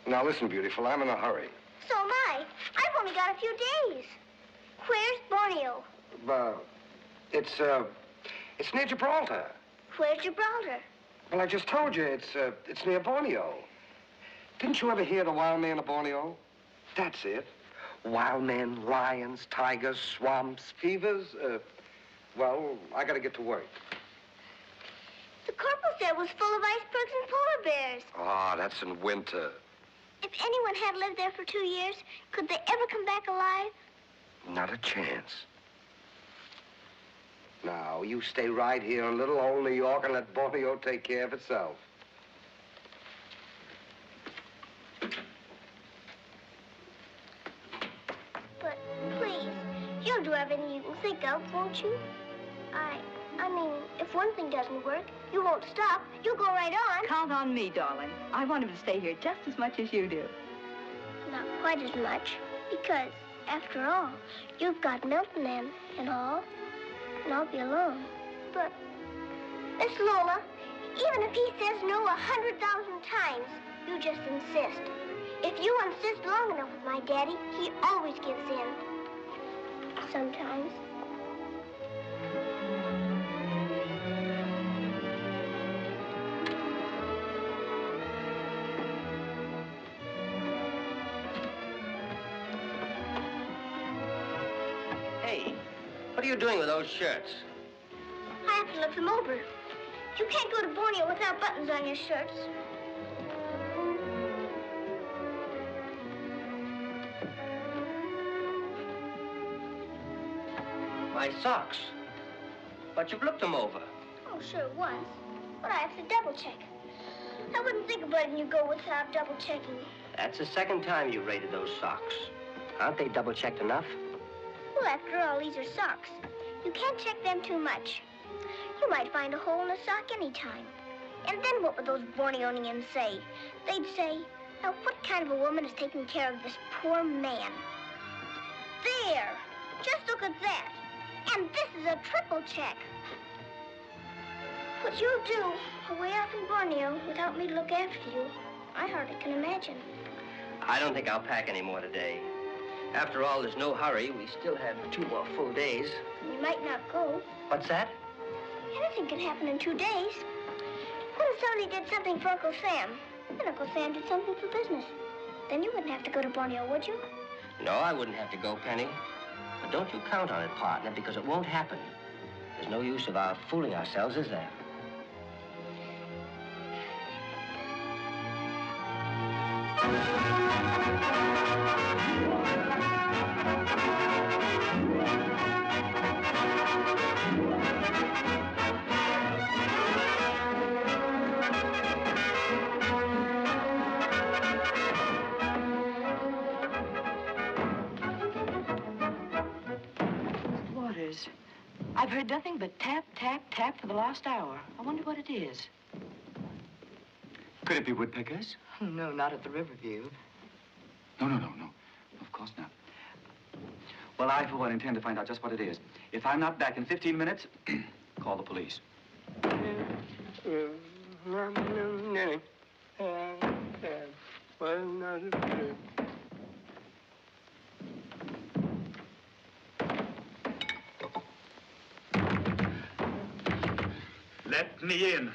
now listen, beautiful, I'm in a hurry. So am I. I've only got a few days. Where's Borneo? It's near Gibraltar. Where's Gibraltar? Well, I just told you, it's near Borneo. Didn't you ever hear the wild man of Borneo? That's it. Wild men, lions, tigers, swamps, fevers. Well, I gotta get to work. The corporal said it was full of icebergs and polar bears. Ah, that's in winter. If anyone had lived there for 2 years, could they ever come back alive? Not a chance. Now, you stay right here in little old New York and let Borneo take care of itself. But please, you'll do everything you can think of, won't you? I mean, if one thing doesn't work, you won't stop. You'll go right on. Count on me, darling. I want him to stay here just as much as you do. Not quite as much, because, after all, you've got Milton and all, and I'll be alone. But, Miss Lola, even if he says no 100,000 times, you just insist. If you insist long enough with my daddy, he always gives in. Sometimes. Hey, what are you doing with those shirts? I have to look them over. You can't go to Borneo without buttons on your shirts. My socks. But you've looked them over. Oh, sure, once. But I have to double check. I wouldn't think of letting you go without double checking. That's the second time you've raided those socks. Aren't they double-checked enough? Well, after all, these are socks. You can't check them too much. You might find a hole in a sock any time. And then what would those Borneonians say? They'd say, now what kind of a woman is taking care of this poor man? There! Just look at that. And this is a triple check. What you'll do away off in Borneo without me to look after you, I hardly can imagine. I don't think I'll pack any more today. After all, there's no hurry. We still have 2 more full days. You might not go. What's that? Anything can happen in 2 days. What if somebody did something for Uncle Sam? And Uncle Sam did something for business. Then you wouldn't have to go to Borneo, would you? No, I wouldn't have to go, Penny. But don't you count on it, partner, because it won't happen. There's no use of our fooling ourselves, is there? Waters, I've heard nothing but tap, tap, tap for the last hour. I wonder what it is. Could it be woodpeckers? No, not at the Riverview. No. Of course not. Well, I, for one, intend to find out just what it is. If I'm not back in 15 minutes, call the police. Let me in.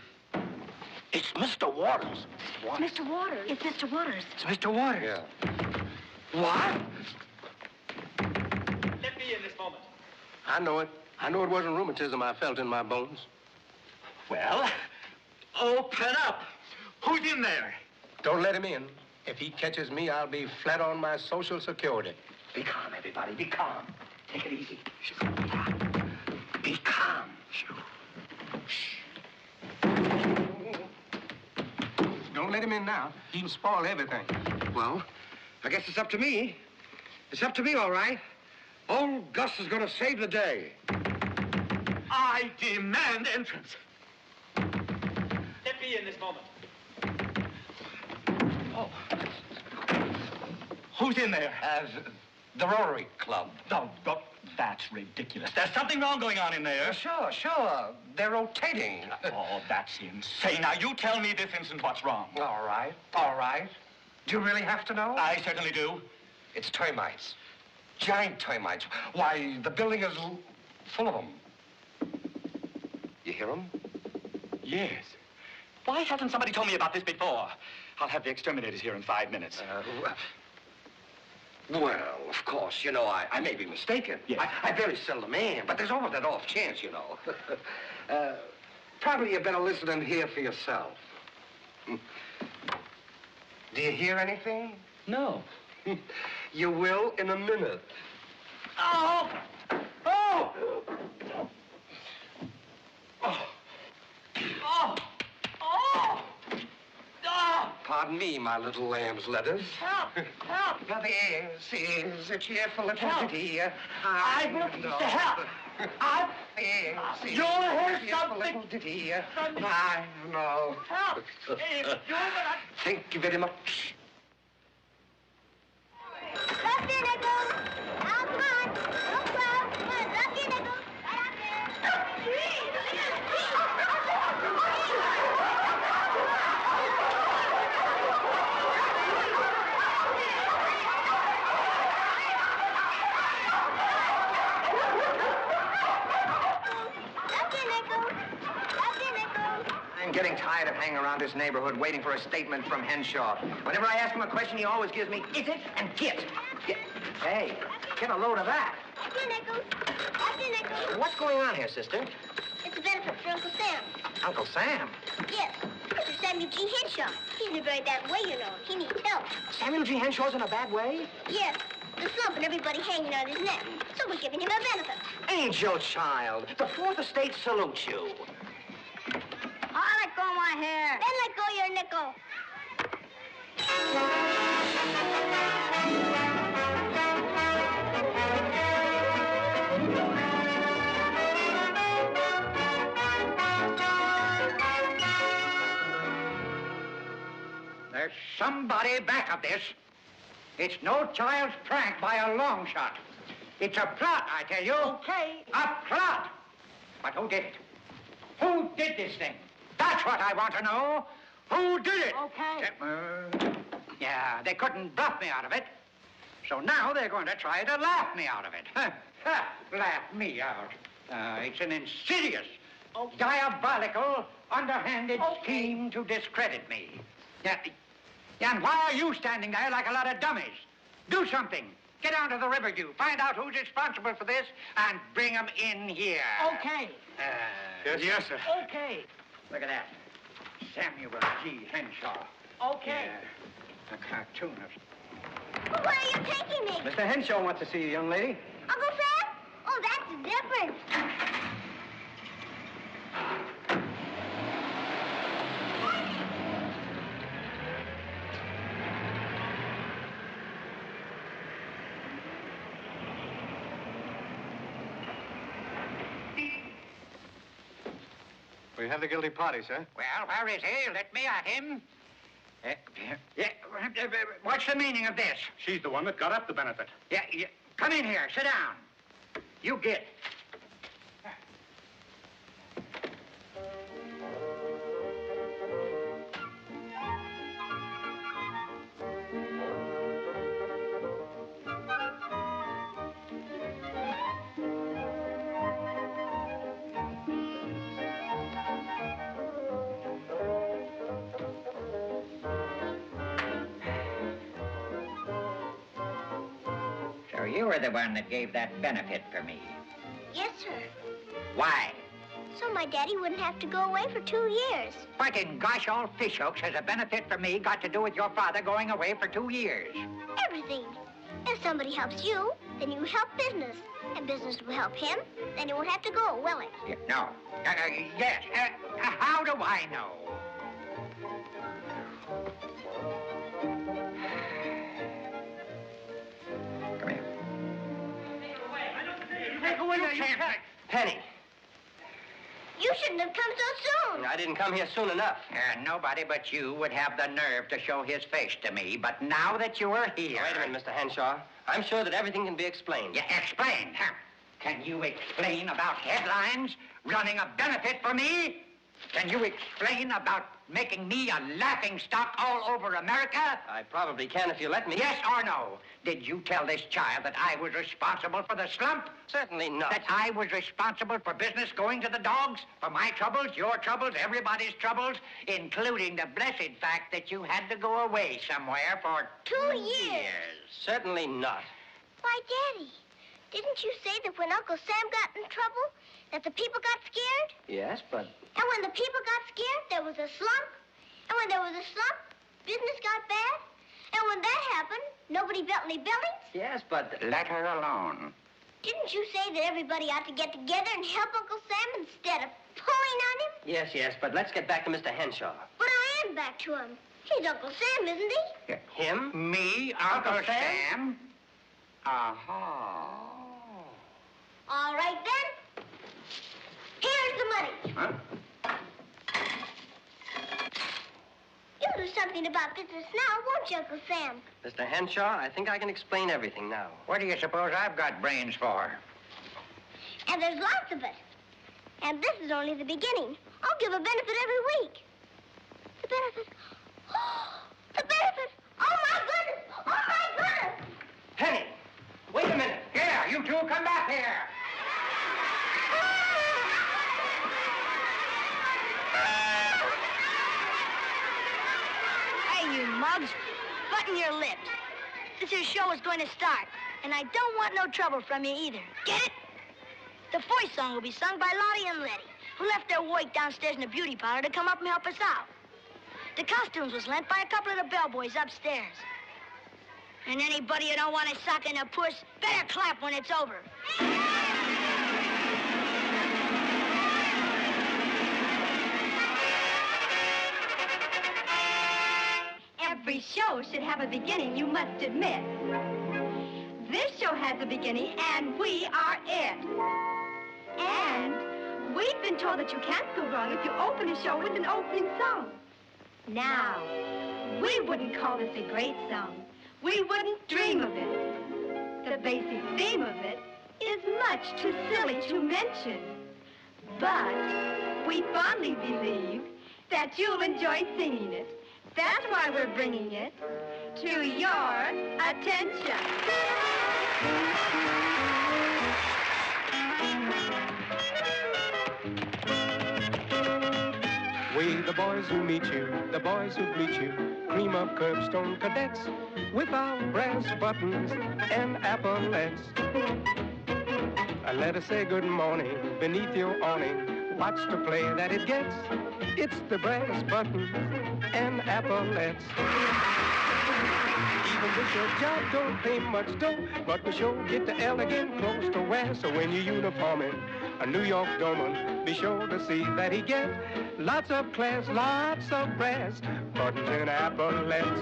It's Mr. Waters. What? Mr. Waters. It's Mr. Waters. It's Mr. Waters. Yeah. What? Let me in this moment. I know it. I know it wasn't rheumatism I felt in my bones. Well, open up. Who's in there? Don't let him in. If he catches me, I'll be flat on my Social Security. Be calm, everybody. Be calm. Take it easy. Be calm. Don't let him in now. He can spoil everything. Well, I guess it's up to me. It's up to me, all right. Old Gus is going to save the day. I demand entrance. Let me in this moment. Oh. Who's in there? The Rotary Club. No, that's ridiculous. There's something wrong going on in there. Sure. They're rotating. Oh, that's insane. Now, you tell me this instant what's wrong. All right. Do you really have to know? I certainly do. It's termites. Giant termites. Why, the building is full of them. You hear him? Yes. Why hasn't somebody told me about this before? I'll have the exterminators here in 5 minutes. Well, of course, you know, I may be mistaken. Yes. I very seldom am, but there's always that off chance, you know. Probably you better listen and hear for yourself. Do you hear anything? No. You will in a minute. Oh! Oh! Oh! Oh! Oh! Oh! Pardon me, my little lamb's letters. Help! Help! Now, this is a cheerful little Help. ditty. I'm looking for help. You'll hear something. Little ditty. I know. Help! If you're gonna... Thank you very much. Left your nickel. Now, come on. Don't close. Come on, left your nickel. Right out I'm getting tired of hanging around this neighborhood waiting for a statement from Henshaw. Whenever I ask him a question, he always gives me, is it and git. Hey, get a load of that. Left your nickel. Left your nickel. What's going on here, sister? It's a benefit for Uncle Sam. Uncle Sam. Yes, Mr. Samuel G. Henshaw. He's in a very bad way, you know. He needs help. Samuel G. Henshaw's in a bad way? Yes, the slump and everybody hanging on his neck. So we're giving him a benefit. Angel child, the Fourth Estate salutes you. I'll let go of my hair. Then let go your nickel. There's somebody back of this. It's no child's prank by a long shot. It's a plot, I tell you. Okay. A plot. But who did it? Who did this thing? That's what I want to know. Who did it? Okay. Yeah, they couldn't bluff me out of it. So now they're going to try to laugh me out of it. Laugh me out. It's an insidious, diabolical, underhanded scheme to discredit me. Yeah, and why are you standing there like a lot of dummies? Do something. Get down to the river, you. Find out who's responsible for this and bring them in here. Okay. Yes, sir. Okay. Look at that. Samuel G. Henshaw. Okay. Yeah, a cartoonist. Well, where are you taking me? Mr. Henshaw wants to see you, young lady. Uncle Sam? Oh, that's the difference. We have the guilty party, sir. Well, where is he? Let me at him. What's the meaning of this? She's the one that got up the benefit. Yeah, come in here. Sit down. You get. So you were the one that gave that benefit for me. Yes, sir. Why? So my daddy wouldn't have to go away for 2 years. What in gosh all fishhooks has a benefit for me got to do with your father going away for 2 years? Everything. If somebody helps you, then you help business. And business will help him, then he won't have to go, will it? Yeah, no. Yes. How do I know? Come here. Take away You can't. Penny, You shouldn't have come so soon. I didn't come here soon enough. Nobody but you would have the nerve to show his face to me, but now that you are here... Wait a minute, Mr. Henshaw. I'm sure that everything can be explained. Yeah, explain, huh? Can you explain about headlines, running a benefit for me? Can you explain about making me a laughingstock all over America? I probably can if you let me. Yes or no? Did you tell this child that I was responsible for the slump? Certainly not. That I was responsible for business going to the dogs? For my troubles, your troubles, everybody's troubles? Including the blessed fact that you had to go away somewhere for 2 years. Certainly not. Why, Daddy, didn't you say that when Uncle Sam got in trouble, that the people got scared? Yes, but... And when the people got scared, there was a slump. And when there was a slump, business got bad. And when that happened, nobody built any buildings. Yes, but... Let her alone. Didn't you say that everybody ought to get together and help Uncle Sam instead of pulling on him? Yes, but let's get back to Mr. Henshaw. But I am back to him. He's Uncle Sam, isn't he? Yeah. Him? Me, Uncle Sam? Uh-huh. All right, then. Here's the money. Huh? You'll do something about business now, won't you, Uncle Sam? Mr. Henshaw, I think I can explain everything now. What do you suppose I've got brains for? And there's lots of it. And this is only the beginning. I'll give a benefit every week. The benefit. Oh, the benefit. Oh, my goodness. Oh, my goodness. Penny, wait a minute. Here, you two, come back here. Hey, you mugs, button your lips. This here show is going to start, and I don't want no trouble from you either. Get it? The voice song will be sung by Lottie and Letty, who left their work downstairs in the beauty parlor to come up and help us out. The costumes was lent by a couple of the bellboys upstairs. And anybody who don't want to suck in a puss, better clap when it's over. Every show should have a beginning, you must admit. This show has a beginning, and we are it. And we've been told that you can't go wrong if you open a show with an opening song. Now, we wouldn't call this a great song. We wouldn't dream of it. The basic theme of it is much too silly to mention. But we fondly believe that you'll enjoy singing it. That's why we're bringing it to your attention. We, the boys who meet you, the boys who greet you, cream of curbstone cadets with our brass buttons and epaulets. Let us say good morning beneath your awning. Watch the play that it gets. It's the brass buttons and epaulets. Even if your job don't pay much dough, but we sure get the elegant clothes to wear. So when you're uniforming a New York doorman, be sure to see that he get lots of class, lots of brass buttons and epaulets.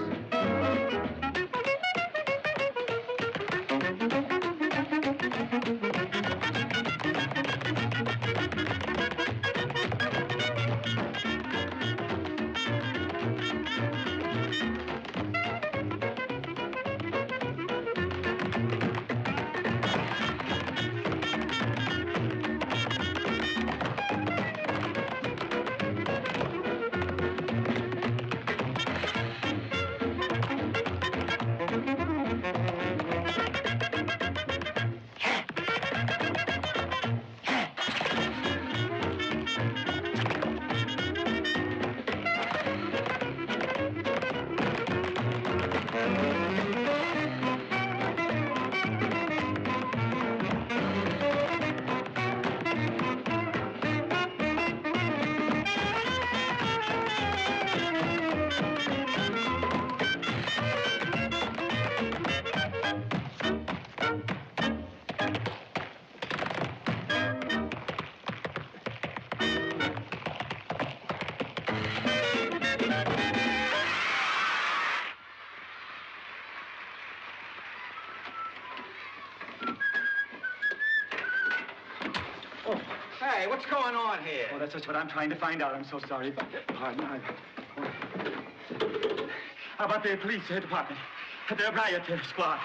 Hey, what's going on here? Oh, that's just what I'm trying to find out. I'm so sorry. Pardon. How about the police department? The riot squad.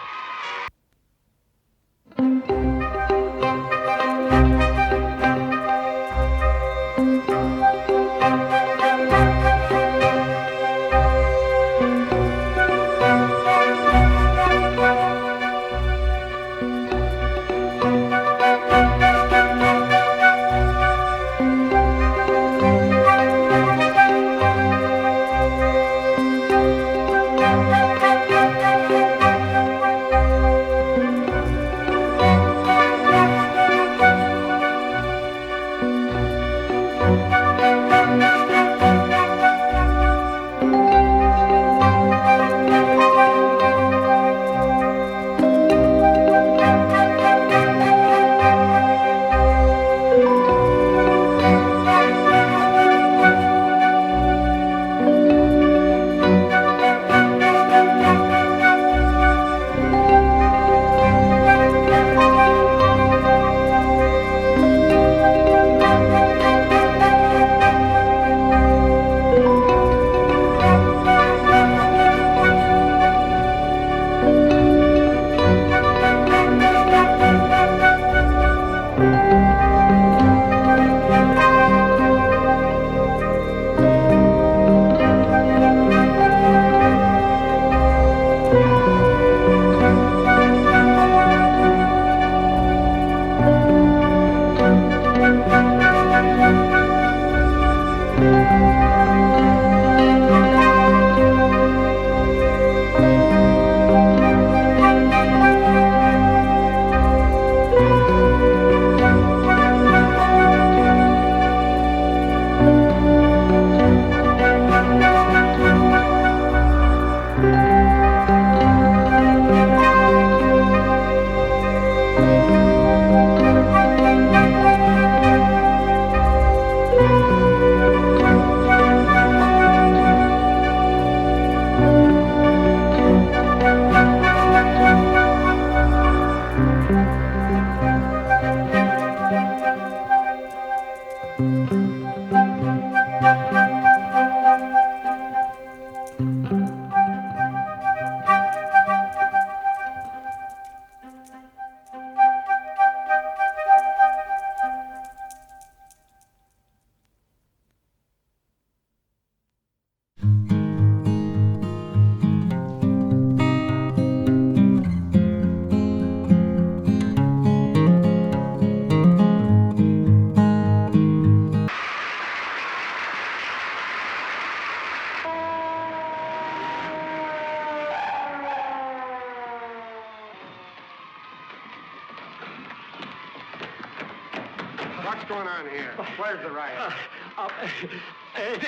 What's going on here? Where's the riot? Open the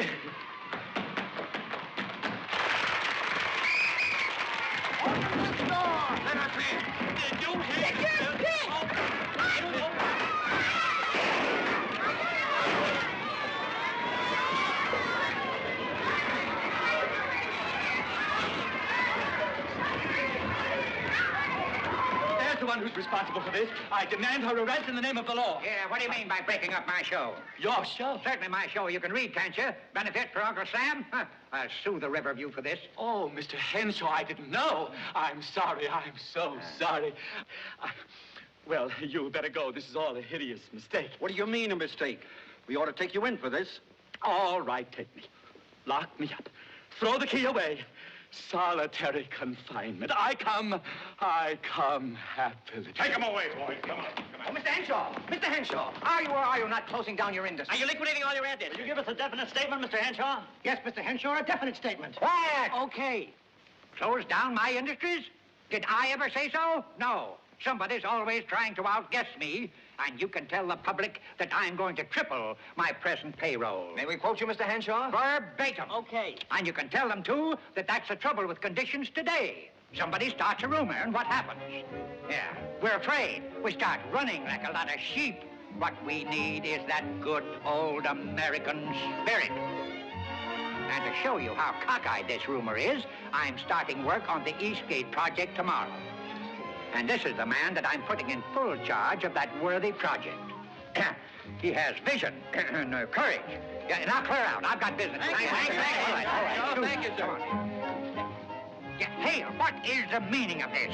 door! Let us in! Did you hear? There's the one who's responsible for this. I demand her arrest in the name of the law. Yeah, what do you mean by breaking up my show? Your show? Certainly my show. You can read, can't you? Benefit for Uncle Sam? Huh. I'll sue the Riverview for this. Oh, Mr. Henshaw, I didn't know. I'm sorry. I'm so sorry. Well, you better go. This is all a hideous mistake. What do you mean, a mistake? We ought to take you in for this. All right, take me. Lock me up. Throw the key away. Solitary confinement. I come happily. Take him away, boy. Come on. Oh, Mr. Henshaw! Mr. Henshaw! Are you or are you not closing down your industry? Are you liquidating all your assets? Will you give us a definite statement, Mr. Henshaw? Yes, Mr. Henshaw, a definite statement. Quiet! Okay. Close down my industries? Did I ever say so? No. Somebody's always trying to outguess me, and you can tell the public that I'm going to triple my present payroll. May we quote you, Mr. Henshaw? Verbatim. Okay. And you can tell them, too, that that's the trouble with conditions today. Somebody starts a rumor, and what happens? Yeah, we're afraid. We start running like a lot of sheep. What we need is that good old American spirit. And to show you how cockeyed this rumor is, I'm starting work on the Eastgate project tomorrow. And this is the man that I'm putting in full charge of that worthy project. He has vision and courage. Yeah, now clear out. I've got business. Thank you. Thank you, sir. Yeah, Hale, what is the meaning of this?